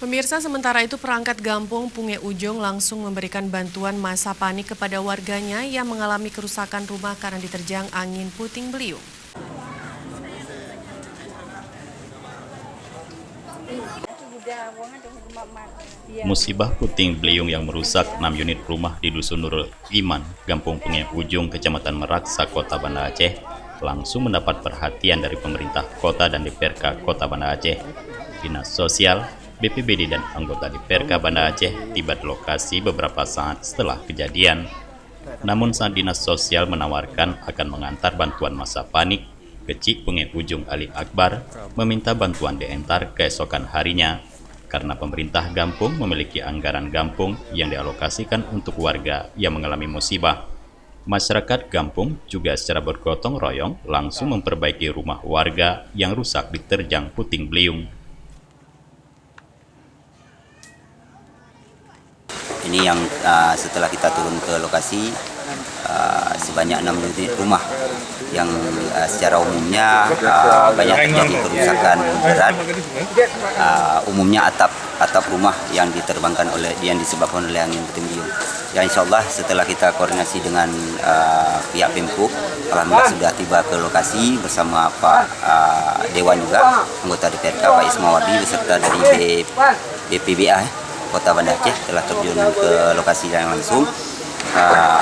Pemirsa, sementara itu perangkat Gampung Punge Ujung langsung memberikan bantuan masa panik kepada warganya yang mengalami kerusakan rumah karena diterjang angin puting beliung. Musibah puting beliung yang merusak 6 unit rumah di Dusun Nurul Iman, Gampung Punge Ujung, Kecamatan Meraksa, Kota Banda Aceh, langsung mendapat perhatian dari pemerintah kota dan DPRK Kota Banda Aceh. Dinas Sosial, BPBD dan anggota DPRK Banda Aceh tiba di lokasi beberapa saat setelah kejadian. Namun saat Dinas Sosial menawarkan akan mengantar bantuan masa panik, Kecik Punge Ujung Ali Akbar meminta bantuan diantar keesokan harinya karena pemerintah Gampung memiliki anggaran Gampung yang dialokasikan untuk warga yang mengalami musibah. Masyarakat Gampung juga secara bergotong royong langsung memperbaiki rumah warga yang rusak diterjang puting beliung. Ini yang setelah kita turun ke lokasi sebanyak 6 unit rumah yang secara umumnya banyak terjadi kerusakan berat. Umumnya atap rumah yang diterbangkan yang disebabkan oleh angin puting beliung. Ya, insya Allah setelah kita koordinasi dengan pihak Pemkub, alhamdulillah sudah tiba ke lokasi bersama Pak Dewan juga, anggota DPRK Pak Ismawardi beserta dari BPBA Kota Banda Aceh telah terjun ke lokasi yang langsung.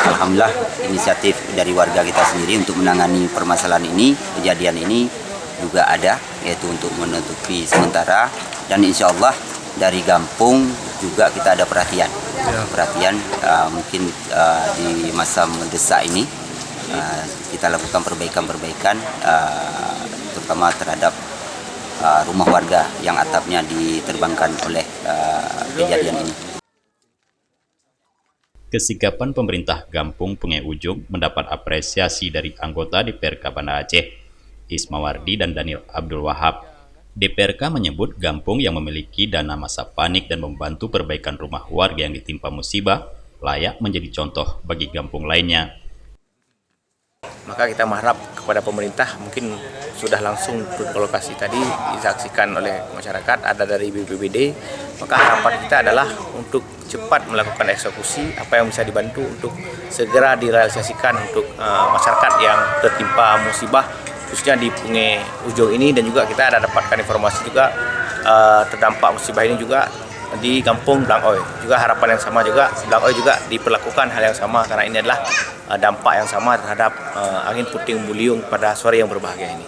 Alhamdulillah inisiatif dari warga kita sendiri untuk menangani permasalahan ini, kejadian ini juga ada, yaitu untuk menutupi sementara, dan insya Allah dari Gampung juga kita ada perhatian mungkin di masa mendesak ini kita lakukan perbaikan terutama terhadap rumah warga yang atapnya diterbangkan oleh kejadian ini. Kesikapan pemerintah Gampung Punge Ujung mendapat apresiasi dari anggota DPRK Banda Aceh, Ismawardi dan Daniel Abdul Wahab. DPRK menyebut Gampung yang memiliki dana masa panik dan membantu perbaikan rumah warga yang ditimpa musibah layak menjadi contoh bagi Gampung lainnya. Maka kita mengharap kepada pemerintah, mungkin sudah langsung ke lokasi tadi disaksikan oleh masyarakat, ada dari BPBD, maka harapan kita adalah untuk cepat melakukan eksekusi apa yang bisa dibantu untuk segera direalisasikan untuk masyarakat yang tertimpa musibah khususnya di Punge Ujung ini, dan juga kita ada dapatkan informasi juga terdampak musibah ini juga di Kampung Blangoi. Juga harapan yang sama juga, Blangoi juga diperlakukan hal yang sama karena ini adalah dampak yang sama terhadap angin puting beliung pada sore yang berbahagia ini.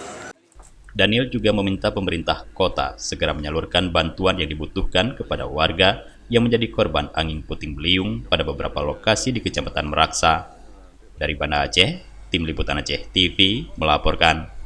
Daniel juga meminta pemerintah kota segera menyalurkan bantuan yang dibutuhkan kepada warga yang menjadi korban angin puting beliung pada beberapa lokasi di Kecamatan Meraksa. Dari Banda Aceh, Tim Liputan Aceh TV melaporkan.